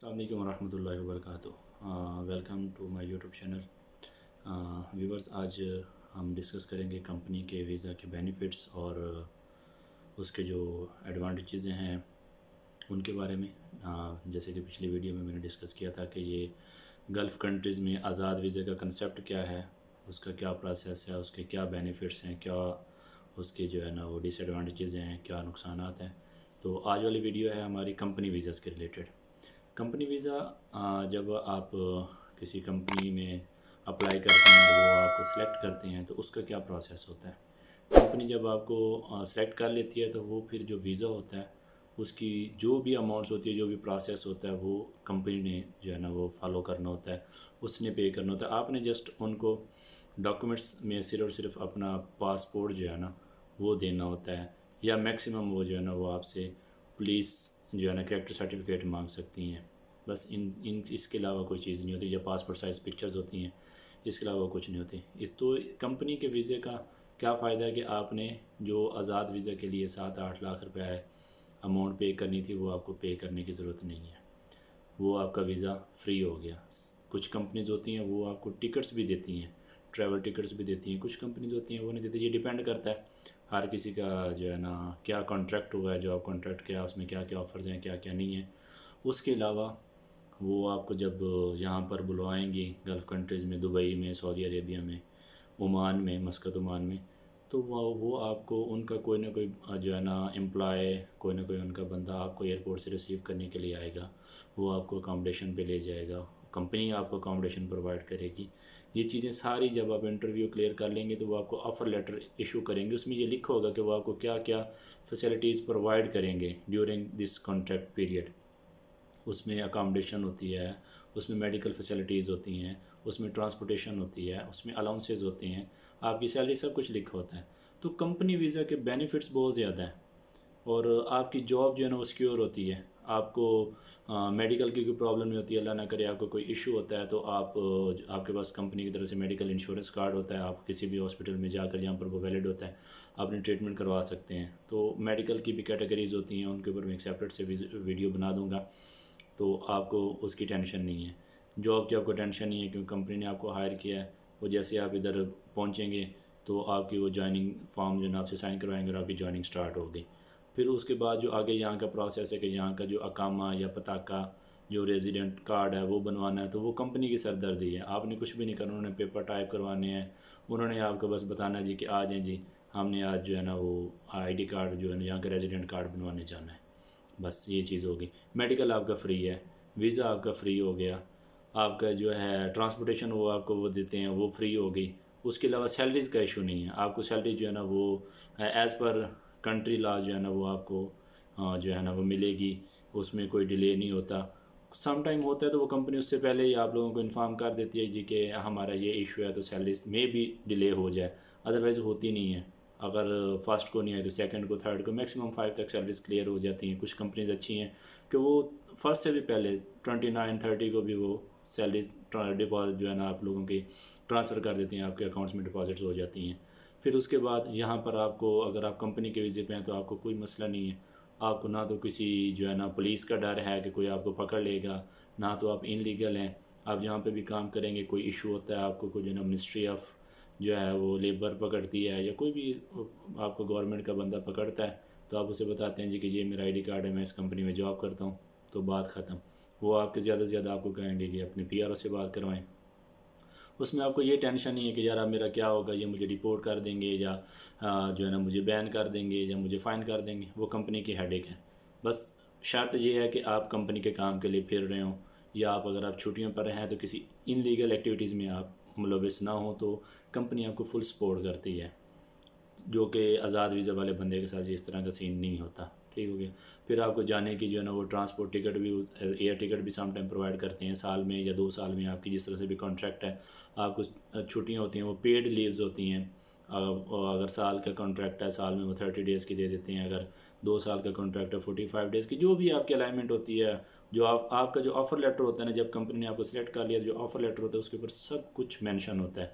السلام علیکم ورحمۃ اللہ وبرکاتہ۔ Welcome to my YouTube channel. Viewers, آج ہم ڈسکس کریں گے کمپنی کے ویزا کے بینیفٹس اور اس کے جو ایڈوانٹیجز ہیں ان کے بارے میں۔ جیسے کہ پچھلی ویڈیو میں نے ڈسکس کیا تھا کہ یہ گلف کنٹریز میں آزاد ویزے کا کنسیپٹ کیا ہے، اس کا کیا پروسیس ہے، اس کے کیا بینیفٹس ہیں، کیا اس کے جو ہے نا وہ ڈس ایڈوانٹیجز ہیں، کیا نقصانات ہیں۔ تو آج والی ویڈیو ہے ہماری کمپنی ویزاز کے ریلیٹڈ۔ کمپنی ویزا جب آپ کسی کمپنی میں اپلائی کرتے ہیں اور وہ آپ کو سلیکٹ کرتے ہیں تو اس کا کیا پروسیس ہوتا ہے۔ کمپنی جب آپ کو سلیکٹ کر لیتی ہے تو وہ پھر جو ویزا ہوتا ہے اس کی جو بھی اماؤنٹس ہوتی ہے، جو بھی پروسیس ہوتا ہے، وہ کمپنی نے جو ہے نا وہ فالو کرنا ہوتا ہے، اس نے پے کرنا ہوتا ہے۔ آپ نے جسٹ ان کو ڈاکومنٹس میں صرف اور صرف اپنا پاسپورٹ جو ہے نا وہ دینا ہوتا ہے، یا میکسیمم وہ جو ہے نا وہ آپ سے پولیس جو ہے نا کریکٹر سرٹیفکیٹ مانگ سکتی ہیں۔ بس اس کے علاوہ کوئی چیز نہیں ہوتی، یا پاسپورٹ سائز پکچرز ہوتی ہیں، اس کے علاوہ کچھ نہیں ہوتی۔ تو کمپنی کے ویزے کا کیا فائدہ ہے کہ آپ نے جو آزاد ویزے کے لیے 7-8 لاکھ روپے اماؤنٹ پے کرنی تھی، وہ آپ کو پے کرنے کی ضرورت نہیں ہے، وہ آپ کا ویزا فری ہو گیا۔ کچھ کمپنیز ہوتی ہیں وہ آپ کو ٹکٹس بھی دیتی ہیں، ٹریول ٹکٹس بھی دیتی ہیں، کچھ کمپنیز ہوتی ہیں وہ نہیں دیتی۔ یہ ڈیپینڈ کرتا ہے ہر کسی کا جو ہے نا کیا کانٹریکٹ ہوا ہے، جاب کانٹریکٹ کیا، اس میں کیا کیا آفرز ہیں، کیا کیا نہیں ہیں۔ اس کے علاوہ وہ آپ کو جب یہاں پر بلوائیں گی گلف کنٹریز میں، دبئی میں، سعودی عربیہ میں، عمان میں، مسقط عمان میں، تو وہ آپ کو ان کا کوئی نہ کوئی جو ہے نا امپلائی، کوئی نہ کوئی ان کا بندہ آپ کو ایئرپورٹ سے ریسیو کرنے کے لیے آئے گا، وہ آپ کو اکاموڈیشن پہ لے جائے گا، کمپنی آپ کو اکاموڈیشن پرووائڈ کرے گی۔ یہ چیزیں ساری جب آپ انٹرویو کلیئر کر لیں گے تو وہ آپ کو آفر لیٹر ایشو کریں گے، اس میں یہ لکھا ہوگا کہ وہ آپ کو کیا کیا فیسلٹیز پرووائڈ کریں گے ڈیورنگ دس کانٹریکٹ پیریڈ۔ اس میں اکاموڈیشن ہوتی ہے، اس میں میڈیکل فیسلٹیز ہوتی ہیں، اس میں ٹرانسپورٹیشن ہوتی ہے، اس میں الاؤنسز ہوتے ہیں، آپ کی سیلری، سب کچھ لکھا ہوتا ہے۔ تو کمپنی ویزا کے بینیفٹس بہت زیادہ ہیں، اور آپ کی جاب جو ہے نا وہ سیکیور ہوتی ہے۔ آپ کو میڈیکل کی کوئی پرابلم نہیں ہوتی، اللہ نہ کرے آپ کو کوئی ایشو ہوتا ہے تو آپ کے پاس کمپنی کی طرف سے میڈیکل انشورنس کارڈ ہوتا ہے، آپ کسی بھی ہاسپٹل میں جا کر جہاں پر وہ ویلڈ ہوتا ہے اپنے ٹریٹمنٹ کروا سکتے ہیں۔ تو میڈیکل کی بھی کیٹیگریز ہوتی ہیں، ان کے اوپر میں ایک سیپریٹ سے ویڈیو بنا دوں گا، تو آپ کو اس کی ٹینشن نہیں ہے۔ جاب کی آپ کو ٹینشن نہیں ہے، کیونکہ کمپنی نے آپ کو ہائر کیا ہے۔ وہ جیسے آپ ادھر پہنچیں گے تو آپ کی وہ جوائننگ فارم جو ہے نا آپ سے سائن کروائیں گے اور آپ کی جوائننگ سٹارٹ ہوگی۔ پھر اس کے بعد جو آگے یہاں کا پروسیس ہے کہ یہاں کا جو اقامہ یا پتاکہ جو ریزیڈنٹ کارڈ ہے وہ بنوانا ہے، تو وہ کمپنی کی سردردی ہے، آپ نے کچھ بھی نہیں کرنا۔ انہوں نے پیپر ٹائپ کروانے ہیں، انہوں نے آپ کو بس بتانا جی کہ آ جائیں جی، ہم نے آج جو ہے نا وہ آئی ڈی کارڈ جو ہے نا یہاں کا ریزیڈنٹ کارڈ بنوانے جانا ہے، بس یہ چیز ہوگی۔ میڈیکل آپ کا فری ہے، ویزا آپ کا فری ہو گیا، آپ کا جو ہے ٹرانسپورٹیشن وہ آپ کو وہ دیتے ہیں، وہ فری ہو گئی۔ اس کے علاوہ سیلریز کا ایشو نہیں ہے، آپ کو سیلری جو ہے نا وہ ایز پر کنٹری لا جو ہے نا وہ آپ کو جو ہے نا وہ ملے گی، اس میں کوئی ڈیلے نہیں ہوتا۔ سم ٹائم ہوتا ہے تو وہ کمپنی اس سے پہلے ہی آپ لوگوں کو انفارم کر دیتی ہے جی کہ ہمارا یہ ایشو ہے، تو سیلریز میں بھی ڈیلے ہو جائے، ادروائز ہوتی نہیں ہے۔ اگر فرسٹ کو نہیں آئی تو سیکنڈ کو، تھرڈ کو، میکسیمم 5 تک سیلریز کلیئر ہو جاتی ہیں۔ کچھ کمپنیز اچھی ہیں کہ وہ فرسٹ سے بھی پہلے 29-30 کو بھی وہ سیلریز ڈپازٹ جو ہے نا آپ لوگوں کی ٹرانسفر کر دیتی ہیں، آپ کے اکاؤنٹس میں ڈپازٹس ہو جاتی ہیں۔ پھر اس کے بعد یہاں پر آپ کو، اگر آپ کمپنی کے ویزے پہ ہیں تو آپ کو کوئی مسئلہ نہیں ہے، آپ کو نہ تو کسی جو ہے نا پولیس کا ڈر ہے کہ کوئی آپ کو پکڑ لے گا، نہ تو آپ ان لیگل ہیں۔ آپ جہاں پہ بھی کام کریں گے، کوئی ایشو ہوتا ہے آپ کو، کوئی جو ہے نا منسٹری آف جو ہے وہ لیبر پکڑتی ہے، یا کوئی بھی آپ کو گورنمنٹ کا بندہ پکڑتا ہے، تو آپ اسے بتاتے ہیں جی کہ یہ میرا آئی ڈی کارڈ ہے، میں اس کمپنی میں جاب کرتا ہوں، تو بات ختم۔ وہ آپ کے زیادہ سے زیادہ آپ کو کہیں گے کہ اپنے پی آر او سے بات کروائیں۔ اس میں آپ کو یہ ٹینشن نہیں ہے کہ یار اب میرا کیا ہوگا، یہ مجھے رپورٹ کر دیں گے، یا جو ہے نا مجھے بین کر دیں گے، یا مجھے فائن کر دیں گے۔ وہ کمپنی کی ہیڈ ایک ہے۔ بس شرط یہ ہے کہ آپ کمپنی کے کام کے لیے پھر رہے ہوں، یا اگر آپ چھٹیوں پر ہیں تو کسی ان لیگل ایکٹیویٹیز میں آپ ملوث نہ ہوں، تو کمپنی آپ کو فل سپورٹ کرتی ہے، جو کہ آزاد ویزا والے بندے کے ساتھ اس طرح کا سین نہیں ہوتا۔ ٹھیک ہو گیا۔ پھر آپ کو جانے کی جو ہے نا وہ ٹرانسپورٹ ٹکٹ بھی، ایئر ٹکٹ بھی سم ٹائم پرووائڈ کرتے ہیں، سال میں یا 2 سال میں، آپ کی جس طرح سے بھی کانٹریکٹ ہے۔ آپ کو چھٹیاں ہوتی ہیں، وہ پیڈ لیوز ہوتی ہیں۔ اگر سال کا کانٹریکٹ ہے، سال میں وہ 30 ڈیز کی دے دیتے ہیں، اگر 2 سال کا کانٹریکٹ ہے 45 ڈیز کی، جو بھی آپ کی الائنمنٹ ہوتی ہے۔ جو آپ کا جو آفر لیٹر ہوتا ہے نا، جب کمپنی نے آپ کو سلیکٹ کر لیا، جو آفر لیٹر ہوتا ہے اس کے اوپر سب کچھ مینشن ہوتا ہے،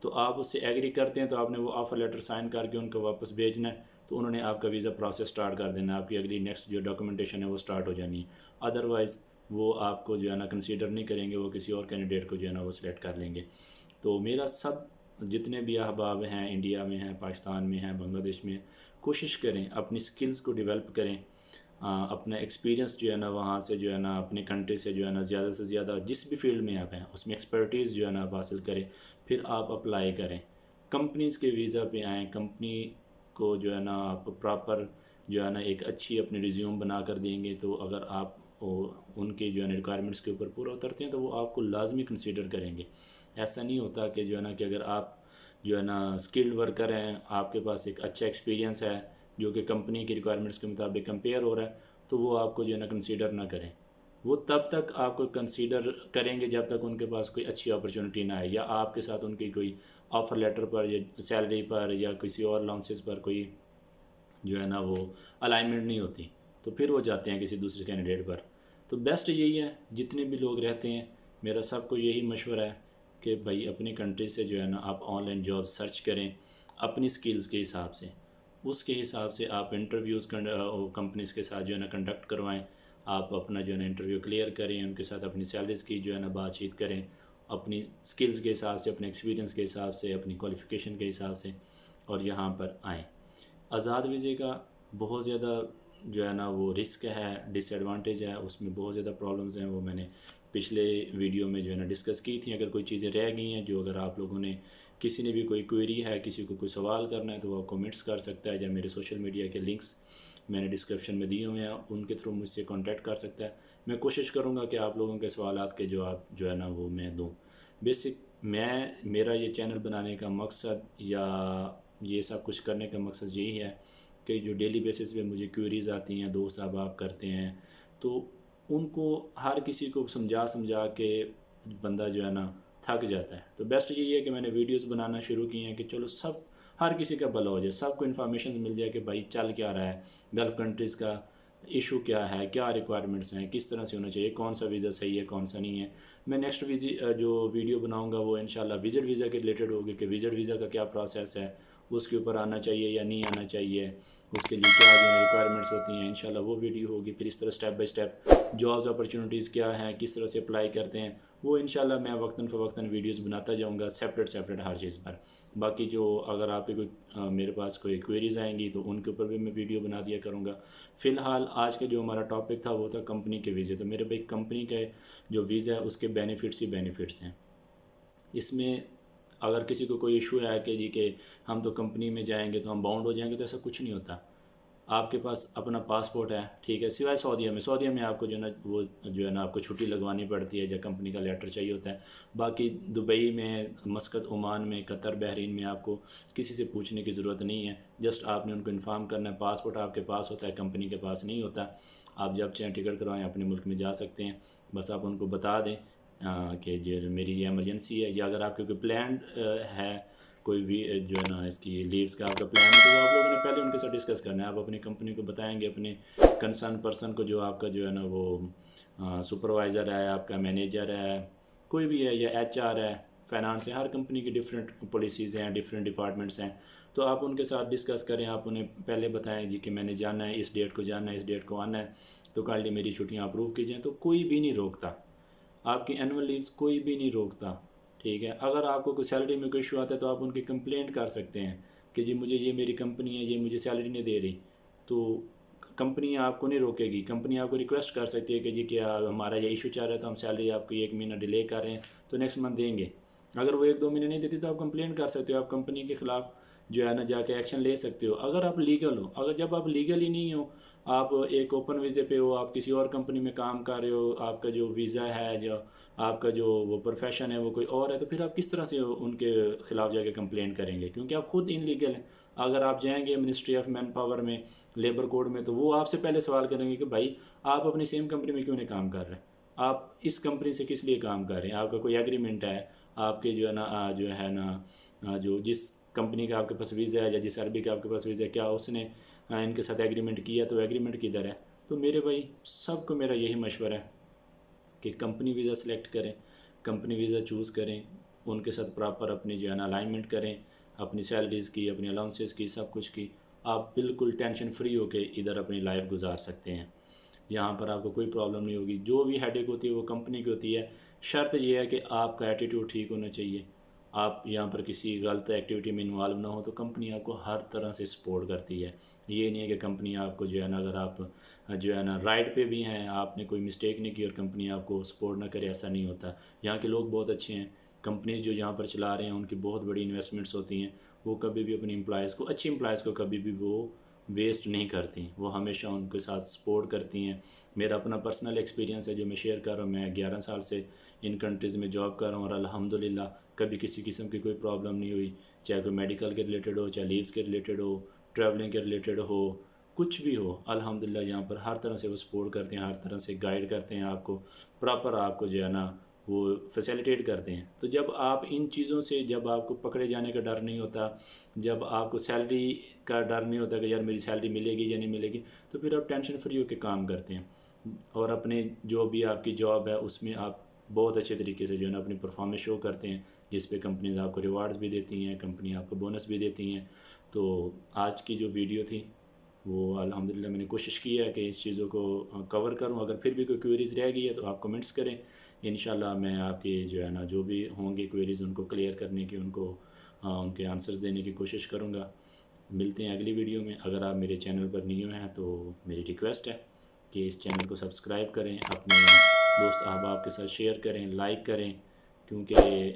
تو آپ اس سے ایگری کرتے ہیں تو آپ نے وہ آفر لیٹر سائن کر کے ان کو واپس بھیجنا ہے، تو انہوں نے آپ کا ویزا پروسیس سٹارٹ کر دینا ہے، آپ کی اگلی نیکسٹ جو ڈاکومنٹیشن ہے وہ سٹارٹ ہو جانی ہے۔ ادروائز وہ آپ کو جو ہے نا کنسیڈر نہیں کریں گے، وہ کسی اور کینڈیڈیٹ کو جو ہے نا وہ سلیکٹ کر لیں گے۔ تو میرا سب جتنے بھی احباب ہیں، انڈیا میں ہیں، پاکستان میں ہیں، بنگلہ دیش میں، کوشش کریں اپنی سکلز کو ڈیولپ کریں، اپنا ایکسپیرینس جو ہے نا وہاں سے جو ہے نا اپنی کنٹری سے جو ہے نا زیادہ سے زیادہ جس بھی فیلڈ میں آپ ہیں اس میں ایکسپرٹیز جو ہے نا آپ حاصل کریں، پھر آپ اپلائی کریں، کمپنیز کے ویزا پہ آئیں، کمپنی کو جو ہے نا آپ پراپر جو ہے نا ایک اچھی اپنی ریزیوم بنا کر دیں گے، تو اگر آپ ان کے جو ہے نا ریکوائرمنٹس کے اوپر پورا اترتے ہیں تو وہ آپ کو لازمی کنسیڈر کریں گے۔ ایسا نہیں ہوتا کہ جو ہے نا کہ اگر آپ جو ہے نا اسکلڈ ورکر ہیں، آپ کے پاس ایک اچھا ایکسپیرینس ہے جو کہ کمپنی کی ریکوائرمنٹس کے مطابق کمپیئر ہو رہا ہے، تو وہ آپ کو جو ہے نا کنسیڈر نہ کریں۔ وہ تب تک آپ کو کنسیڈر کریں گے جب تک ان کے پاس کوئی اچھی اپرچونٹی نہ آئے، یا آپ کے ساتھ ان کی کوئی آفر لیٹر پر یا سیلری پر یا کسی اور الاؤنسز پر کوئی جو ہے نا وہ الائنمنٹ نہیں ہوتی، تو پھر وہ جاتے ہیں کسی دوسرے کینڈیڈیٹ پر۔ تو بیسٹ یہی ہے، جتنے بھی لوگ رہتے ہیں میرا سب کو یہی مشورہ ہے کہ بھائی اپنی کنٹری سے جو ہے نا آپ آن لائن جاب سرچ کریں اپنی سکلز کے حساب سے، اس کے حساب سے آپ انٹرویوز کمپنیز کے ساتھ جو ہے نا کنڈکٹ کروائیں، آپ اپنا جو ہے نا انٹرویو کلیئر کریں، ان کے ساتھ اپنی سیلریز کی جو ہے نا بات چیت کریں، اپنی سکلز کے حساب سے، اپنے ایکسپیرینس کے حساب سے، اپنی کوالیفیکیشن کے حساب سے، اور یہاں پر آئیں۔ آزاد ویزے کا بہت زیادہ جو ہے نا وہ رسک ہے، ڈس ایڈوانٹیج ہے، اس میں بہت زیادہ پرابلمز ہیں، وہ میں نے پچھلے ویڈیو میں جو ہے نا ڈسکس کی تھیں۔ اگر کوئی چیزیں رہ گئی ہیں جو اگر آپ لوگوں نے کسی نے بھی کوئی کوئری ہے، کسی کو کوئی سوال کرنا ہے، تو وہ کمنٹس کر سکتا ہے، یا میرے سوشل میڈیا کے لنکس میں نے ڈسکرپشن میں دیے ہوئے ہیں، ان کے تھرو مجھ سے کانٹیکٹ کر سکتا ہے۔ میں کوشش کروں گا کہ آپ لوگوں کے سوالات کے جواب جو ہے نا وہ میں دوں۔ میرا یہ چینل بنانے کا مقصد یا یہ سب کچھ کرنے کا مقصد یہی ہے کہ جو ڈیلی بیسس پہ مجھے کوئریز آتی ہیں، دوست احباب کرتے ہیں، تو ان کو ہر کسی کو سمجھا کے بندہ جو ہے نا تھک جاتا ہے۔ تو بیسٹ یہی ہے کہ میں نے ویڈیوز بنانا شروع کی ہیں کہ چلو ہر کسی کا بھلا ہو جائے، سب کو انفارمیشن مل جائے کہ بھائی چل کیا رہا ہے، گلف کنٹریز کا ایشو کیا ہے، کیا ریکوائرمنٹس ہیں، کس طرح سے ہونا چاہیے، کون سا ویزا صحیح ہے، کون سا نہیں ہے۔ میں نیکسٹ جو ویڈیو بناؤں گا وہ انشاءاللہ وزٹ ویزا کے ریلیٹڈ ہوگی کہ وزٹ ویزا کا کیا پروسیس ہے، اس کے اوپر آنا چاہیے یا نہیں آنا چاہیے، اس کے لیے کیا جو ہے ریکوائرمنٹس ہوتی ہیں، انشاءاللہ وہ ویڈیو ہوگی۔ پھر اس طرح step by step jobs opportunities کیا ہیں، کس طرح سے اپلائی کرتے ہیں، وہ انشاءاللہ میں وقتاً فوقتاً ویڈیوز بناتا جاؤں گا، سیپریٹ ہر چیز پر۔ باقی جو اگر آپ کے کوئی میرے پاس کوئی کوئریز آئیں گی تو ان کے اوپر بھی میں ویڈیو بنا دیا کروں گا۔ فی الحال آج کا جو ہمارا ٹاپک تھا وہ تھا کمپنی کے ویزے۔ تو میرے بھائی کمپنی کا جو ویزا ہے اس کے بینیفٹس ہی بینیفٹس ہیں۔ اس میں اگر کسی کو کوئی ایشو ہے کہ جی کہ ہم تو کمپنی میں جائیں گے تو ہم باؤنڈ ہو جائیں گے، تو ایسا کچھ نہیں ہوتا۔ آپ کے پاس اپنا پاسپورٹ ہے، ٹھیک ہے، سوائے سعودیہ میں آپ کو جو ہے نا وہ جو ہے نا آپ کو چھٹی لگوانی پڑتی ہے یا کمپنی کا لیٹر چاہیے ہوتا ہے۔ باقی دبئی میں، مسقط، عمان میں، قطر، بحرین میں آپ کو کسی سے پوچھنے کی ضرورت نہیں ہے، جسٹ آپ نے ان کو انفارم کرنا ہے، پاسپورٹ آپ کے پاس ہوتا ہے، کمپنی کے پاس نہیں ہوتا۔ آپ جب چاہیں ٹکٹ کروائیں اپنے ملک میں جا سکتے ہیں، بس آپ ان کو بتا دیں کہ میری یہ ایمرجنسی ہے، یا اگر آپ کے کوئی پلانڈ ہے کوئی بھی جو ہے نا اس کی لیوز کا آپ کا پلان ہے، تو وہ آپ لوگوں نے پہلے ان کے ساتھ ڈسکس کرنا ہے۔ آپ اپنی کمپنی کو بتائیں گے، اپنے کنسرن پرسن کو، جو آپ کا جو ہے نا وہ سپروائزر ہے، آپ کا مینیجر ہے، کوئی بھی ہے، یا ایچ آر ہے، فائنانس ہے، ہر کمپنی کی ڈفرینٹ پالیسیز ہیں، ڈفرینٹ ڈپارٹمنٹس ہیں، تو آپ ان کے ساتھ ڈسکس کریں۔ آپ انہیں پہلے بتائیں جی کہ میں نے جانا ہے، اس ڈیٹ کو جانا ہے، اس ڈیٹ کو آنا ہے، تو کائنڈلی میری چھٹیاں اپروو کی جائیں۔ تو کوئی بھی نہیں روکتا، آپ کی اینول لیوز کوئی بھی نہیں روکتا، ٹھیک ہے۔ اگر آپ کو کوئی سیلری میں کوئی ایشو آتا ہے تو آپ ان کی کمپلینٹ کر سکتے ہیں کہ جی مجھے یہ میری کمپنی ہے، یہ مجھے سیلری نہیں دے رہی، تو کمپنی آپ کو نہیں روکے گی۔ کمپنی آپ کو ریکویسٹ کر سکتی ہے کہ جی کیا ہمارا یہ ایشو چل رہا ہے، تو ہم سیلری آپ کو 1 مہینہ ڈیلے کر رہے ہیں، تو نیکسٹ منتھ دیں گے۔ اگر وہ 1-2 مہینے نہیں دیتی تو آپ کمپلینٹ کر سکتے ہو، آپ کمپنی کے خلاف جو ہے نا جا کے ایکشن لے سکتے ہو، اگر آپ لیگل ہو۔ اگر جب آپ لیگل ہی نہیں ہو، آپ ایک اوپن ویزے پہ ہو، آپ کسی اور کمپنی میں کام کر رہے ہو، آپ کا جو ویزا ہے، جو آپ کا جو وہ پروفیشن ہے وہ کوئی اور ہے، تو پھر آپ کس طرح سے ان کے خلاف جا کے کمپلینٹ کریں گے؟ کیونکہ آپ خود ان لیگل ہیں۔ اگر آپ جائیں گے منسٹری آف مین پاور میں، لیبر کوڈ میں، تو وہ آپ سے پہلے سوال کریں گے کہ بھائی آپ اپنی سیم کمپنی میں کیوں نہیں کام کر رہے، آپ اس کمپنی سے کس لیے کام کر رہے ہیں، آپ کا کوئی ایگریمنٹ ہے، آپ کے جو ہے نا جو جس کمپنی کا آپ کے پاس ویزا ہے یا جس عربی کا آپ کے پاس ویزا ہے، کیا اس نے ان کے ساتھ ایگریمنٹ کیا، تو ایگریمنٹ کدھر ہے؟ تو میرے بھائی سب کو میرا یہی مشورہ ہے کہ کمپنی ویزا سلیکٹ کریں، کمپنی ویزا چوز کریں، ان کے ساتھ پراپر اپنی جو ہے نا الائنمنٹ کریں، اپنی سیلریز کی، اپنی الاؤنسز کی، سب کچھ کی، آپ بالکل ٹینشن فری ہو کے ادھر اپنی لائف گزار سکتے ہیں۔ یہاں پر آپ کو کوئی پرابلم نہیں ہوگی. جو بھی ہیڈ ایک ہوتی ہے وہ کمپنی کی ہوتی ہے. شرط یہ ہے کہ آپ کا ایٹیٹیوڈ ٹھیک ہونا چاہیے. آپ یہاں پر کسی غلط ایکٹیویٹی میں انوالو نہ ہو تو کمپنی آپ کو ہر طرح سے سپورٹ کرتی ہے. یہ نہیں ہے کہ کمپنی آپ کو جو ہے نا اگر آپ جو ہے نا رائٹ پہ بھی ہیں, آپ نے کوئی مسٹیک نہیں کی اور کمپنی آپ کو سپورٹ نہ کرے, ایسا نہیں ہوتا. یہاں کے لوگ بہت اچھے ہیں. کمپنیز جو یہاں پر چلا رہے ہیں ان کی بہت بڑی انویسٹمنٹس ہوتی ہیں. وہ کبھی بھی اپنی امپلائیز کو, اچھی امپلائیز کو کبھی بھی وہ ویسٹ نہیں کرتی. وہ ہمیشہ ان کے ساتھ سپورٹ کرتی ہیں. میرا اپنا پرسنل ایکسپیرینس ہے جو میں شیئر کر رہا ہوں. میں 11 سال سے ان کنٹریز میں جاب کر رہا ہوں اور الحمدللہ کبھی کسی قسم کی کوئی پرابلم نہیں ہوئی. چاہے کوئی میڈیکل کے ریلیٹڈ ہو, چاہے لیوز کے ریلیٹڈ ہو, ٹریولنگ کے ریلیٹڈ ہو, کچھ بھی ہو, الحمدللہ یہاں پر ہر طرح سے وہ سپورٹ کرتے ہیں, ہر طرح سے گائیڈ کرتے ہیں آپ کو, پراپر آپ کو جو ہے نا وہ فیسیلیٹیٹ کرتے ہیں. تو جب آپ ان چیزوں سے, جب آپ کو پکڑے جانے کا ڈر نہیں ہوتا, جب آپ کو سیلری کا ڈر نہیں ہوتا کہ یار میری سیلری ملے گی یا نہیں ملے گی, تو پھر آپ ٹینشن فری ہو کے کام کرتے ہیں. اور اپنے جو بھی آپ کی جاب ہے اس میں آپ بہت اچھے طریقے سے جو ہے نا اپنی پرفارمنس شو کرتے ہیں, جس پہ کمپنیز آپ کو ریوارڈز بھی دیتی ہیں, کمپنی آپ کو بونس بھی دیتی ہیں. تو آج کی جو ویڈیو تھی وہ الحمدللہ میں نے کوشش کی ہے کہ اس چیزوں کو کور کروں. اگر پھر بھی کوئی کوئریز رہ گئی ہے تو آپ کمنٹس کریں. انشاءاللہ میں آپ کی جو ہے نا جو بھی ہوں گے کوئریز ان کو کلیئر کرنے کی, ان کو ان کے آنسرز دینے کی کوشش کروں گا. ملتے ہیں اگلی ویڈیو میں. اگر آپ میرے چینل پر نیو ہیں تو میری ریکویسٹ ہے کہ اس چینل کو سبسکرائب کریں, اپنے دوست احباب کے ساتھ شیئر کریں, لائک کریں, کیونکہ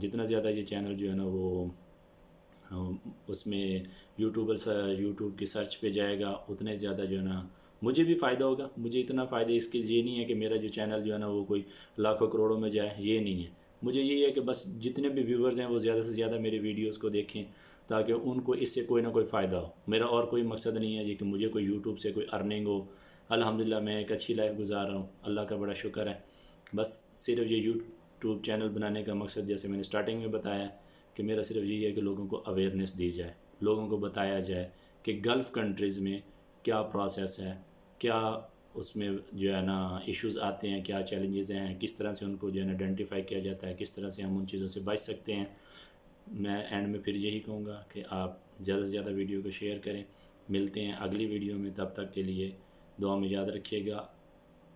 جتنا زیادہ یہ چینل جو ہے نا وہ اس میں یوٹیوب کی سرچ پہ جائے گا اتنے زیادہ جو ہے نا مجھے بھی فائدہ ہوگا. مجھے اتنا فائدہ اس کے یہ نہیں ہے کہ میرا جو چینل جو ہے نا وہ کوئی لاکھوں کروڑوں میں جائے, یہ نہیں ہے. مجھے یہی ہے کہ بس جتنے بھی ویورز ہیں وہ زیادہ سے زیادہ میری ویڈیوز کو دیکھیں تاکہ ان کو اس سے کوئی نہ کوئی فائدہ ہو. میرا اور کوئی مقصد نہیں ہے یہ کہ مجھے کوئی یوٹیوب سے کوئی ارننگ ہو. الحمدللہ میں ایک اچھی لائف گزار رہا ہوں, اللہ کا بڑا شکر ہے. بس صرف یہ یوٹیوب چینل بنانے کا مقصد, جیسے میں نے سٹارٹنگ میں بتایا, کہ میرا صرف یہی ہے کہ لوگوں کو اویئرنیس دی جائے, لوگوں کو بتایا جائے کہ گلف کنٹریز میں کیا پروسیس ہے, کیا اس میں جو ہے نا ایشوز آتے ہیں, کیا چیلنجز ہیں, کس طرح سے ان کو جو ہے نا آئیڈینٹیفائی کیا جاتا ہے, کس طرح سے ہم ان چیزوں سے بچ سکتے ہیں. میں اینڈ میں پھر یہی کہوں گا کہ آپ زیادہ سے زیادہ ویڈیو کو شیئر کریں. ملتے ہیں اگلی ویڈیو میں, تب تک کے لیے دعا میں یاد رکھیے گا.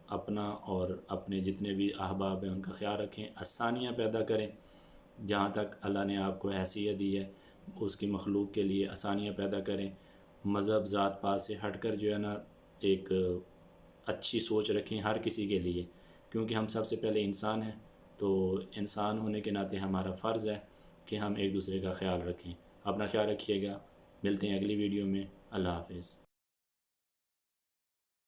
اپنا اور اپنے جتنے بھی احباب ہیں ان کا خیال رکھیں, آسانیاں پیدا کریں. جہاں تک اللہ نے آپ کو حیثیت دی ہے اس کی مخلوق کے لیے آسانیاں پیدا کریں. مذہب ذات پات سے ہٹ کر جو ہے نا ایک اچھی سوچ رکھیں ہر کسی کے لیے, کیونکہ ہم سب سے پہلے انسان ہیں. تو انسان ہونے کے ناطے ہمارا فرض ہے کہ ہم ایک دوسرے کا خیال رکھیں. اپنا خیال رکھیے گا. ملتے ہیں اگلی ویڈیو میں. اللہ حافظ.